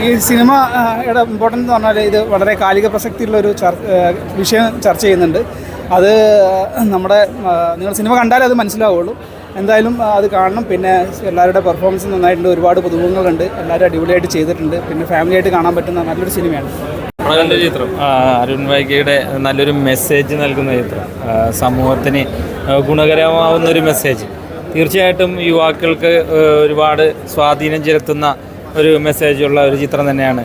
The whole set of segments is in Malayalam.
ഈ സിനിമ ഇമ്പോർട്ടൻ്റ് എന്ന് പറഞ്ഞാൽ ഇത് വളരെ കാലിക പ്രസക്തിയുള്ള ഒരു വിഷയം ചർച്ച ചെയ്യുന്നുണ്ട്. അത് നമ്മുടെ നിങ്ങൾ സിനിമ കണ്ടാലേ അത് മനസ്സിലാവുള്ളൂ. എന്തായാലും അത് കാണണം. പിന്നെ എല്ലാവരുടെ പെർഫോമൻസ് നന്നായിട്ടുണ്ട്, ഒരുപാട് പുതുമുഖങ്ങളുണ്ട്, എല്ലാവരും അടിപൊളിയായിട്ട് ചെയ്തിട്ടുണ്ട്. പിന്നെ ഫാമിലിയായിട്ട് കാണാൻ പറ്റുന്ന നല്ലൊരു സിനിമയാണ്. ചിത്രം അരുൺ വൈകിയുടെ നല്ലൊരു മെസ്സേജ് നൽകുന്ന ചിത്രം, സമൂഹത്തിന് ഗുണകരമാവുന്ന ഒരു മെസ്സേജ്. തീർച്ചയായിട്ടും യുവാക്കൾക്ക് ഒരുപാട് സ്വാധീനം ചെലുത്തുന്ന ഒരു മെസ്സേജുള്ള ഒരു ചിത്രം തന്നെയാണ്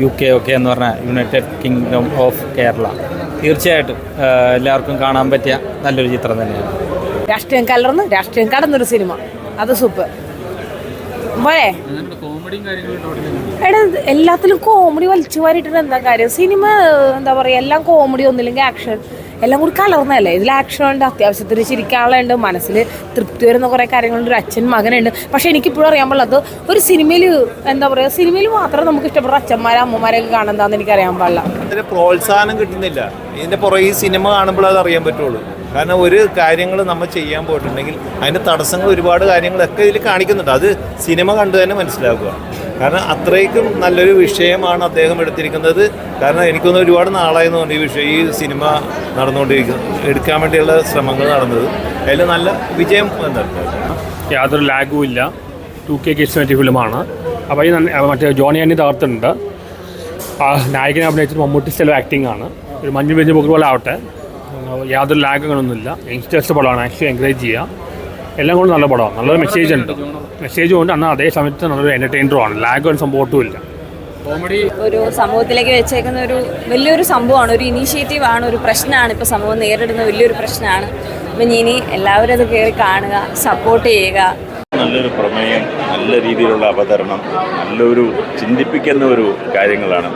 UK എന്ന് പറഞ്ഞ യുണൈറ്റഡ് കിങ്ഡം ഓഫ് കേരള. തീർച്ചയായിട്ടും എല്ലാവർക്കും കാണാൻ പറ്റിയ നല്ലൊരു ചിത്രം തന്നെയാണ്. രാഷ്ട്രീയം കടന്നൊരു സിനിമ, അത് സൂപ്പർ. പോരെ എടാ, എല്ലാത്തിലും കോമഡി വലിച്ചു വാരിയിട്ടുണ്ട്. എന്താ കാര്യം, സിനിമ എന്താ പറയുക, എല്ലാം കോമഡി ഒന്നുമില്ലെങ്കിൽ ആക്ഷൻ, എല്ലാം കൂടി കലർന്നതല്ലേ. ഇതിൽ ആക്ഷൻ ഉണ്ട്, അത്യാവശ്യത്തിന് ചിരിക്കാനുണ്ട്, മനസ്സിൽ തൃപ്തി വരുന്ന കുറേ കാര്യങ്ങളുണ്ട്, ഒരു അച്ഛൻ മകനുണ്ട്. പക്ഷേ എനിക്കിപ്പോഴും അറിയാൻ പാടില്ല, ഒരു സിനിമയിൽ എന്താ പറയുക, സിനിമയിൽ മാത്രം നമുക്ക് ഇഷ്ടപ്പെടുന്ന അച്ഛന്മാരെ അമ്മമാരെയൊക്കെ കാണുന്നതാണെന്ന് എനിക്കറിയാൻ പാടില്ല. ഇതിന് പ്രോത്സാഹനം കിട്ടുന്നില്ല. ഇതിൻ്റെ പുറകെ ഈ സിനിമ കാണുമ്പോൾ അത് അറിയാൻ പറ്റുള്ളൂ. കാരണം ഒരു കാര്യങ്ങൾ നമ്മൾ ചെയ്യാൻ പോയിട്ടുണ്ടെങ്കിൽ അതിൻ്റെ തടസ്സങ്ങൾ, ഒരുപാട് കാര്യങ്ങളൊക്കെ ഇതിൽ കാണിക്കുന്നുണ്ട്. അത് സിനിമ കണ്ടു തന്നെ മനസ്സിലാക്കുക. കാരണം അത്രയ്ക്കും നല്ലൊരു വിഷയമാണ് അദ്ദേഹം എടുത്തിരിക്കുന്നത്. കാരണം എനിക്കൊന്ന് ഒരുപാട് നാളായെന്ന് തോന്നുന്നു ഈ വിഷയം, ഈ സിനിമ എടുക്കാൻ വേണ്ടിയുള്ള ശ്രമങ്ങൾ നടന്നത്. അതിൽ നല്ല വിജയം വന്നിട്ടുണ്ട്. യാതൊരു ലാഗും ഇല്ല. 2K കിഡ്സ് പറ്റിയ ഫിലിമാണ്. അപ്പോൾ ഈ മറ്റേ ജോണി ആൻഡി തകർത്തിട്ടുണ്ട്. നായകനെ അഭിനയിച്ചിട്ട് മമ്മൂട്ടി സ്റ്റൈൽ ആക്ടിംഗ് ആണ്. ഒരു മഞ്ഞ് പെഞ്ച് പോക്ക് പോലെ ആവട്ടെ. യാതൊരു ലാഗുകളൊന്നുമില്ല. യങ്സ്റ്റേഴ്സ് പടമാണ്, ആക്ച്വലി എൻകറേജ് ചെയ്യുക. എല്ലാം കൊണ്ട് നല്ല പടമാണ്, നല്ലൊരു മെസ്സേജ് ഉണ്ട്. മെസ്സേജും ഉണ്ട്, എന്നാൽ അതേ സമയത്ത് നല്ലൊരു എൻ്റർടൈനറുമാണ്. ലാഗ് ഒരു സംഭവത്തും ഇല്ല. ഒരു സമൂഹത്തിലേക്ക് വെച്ചേക്കുന്ന ഒരു വലിയൊരു സംഭവമാണ്, ഒരു ഇനീഷ്യേറ്റീവാണ്, ഒരു പ്രശ്നമാണ്. ഇപ്പോൾ സമൂഹം നേരിടുന്ന വലിയൊരു പ്രശ്നമാണ്. അപ്പം ഇനി എല്ലാവരും അത് കയറി കാണുക, സപ്പോർട്ട് ചെയ്യുക. നല്ലൊരു പ്രമേയം, നല്ല രീതിയിലുള്ള അവതരണം, നല്ലൊരു ചിന്തിപ്പിക്കുന്ന ഒരു കാര്യങ്ങളാണ്.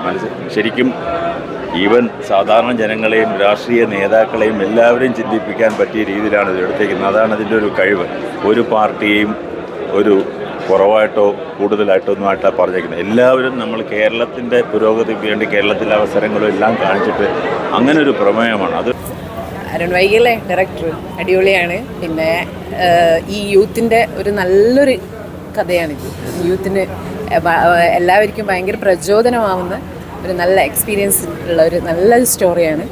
ശരിക്കും ഈവൻ സാധാരണ ജനങ്ങളെയും രാഷ്ട്രീയ നേതാക്കളെയും എല്ലാവരെയും ചിന്തിപ്പിക്കാൻ പറ്റിയ രീതിയിലാണ് ഇത് എടുത്തേക്കുന്നത്. അതാണ് അതിൻ്റെ ഒരു കഴിവ്. ഒരു പാർട്ടിയെയും ഒരു കുറവായിട്ടോ കൂടുതലായിട്ടോ ഒന്നുമായിട്ടാണ് പറഞ്ഞേക്കുന്നത്. എല്ലാവരും നമ്മൾ കേരളത്തിൻ്റെ പുരോഗതിക്ക് വേണ്ടി കേരളത്തിലെ അവസരങ്ങളും എല്ലാം കാണിച്ചിട്ട് അങ്ങനെ ഒരു പ്രമേയമാണ് അത്. അരുൺ വൈകിയല്ലേ ഡയറക്ടർ, അടിപൊളിയാണ്. പിന്നെ ഈ യൂത്തിൻ്റെ ഒരു നല്ലൊരു കഥയാണിത്. യൂത്തിന് എല്ലാവർക്കും ഭയങ്കര പ്രചോദനമാവുന്ന ഒരു നല്ല എക്സ്പീരിയൻസ് ഉള്ള ഒരു നല്ലൊരു സ്റ്റോറിയാണ്.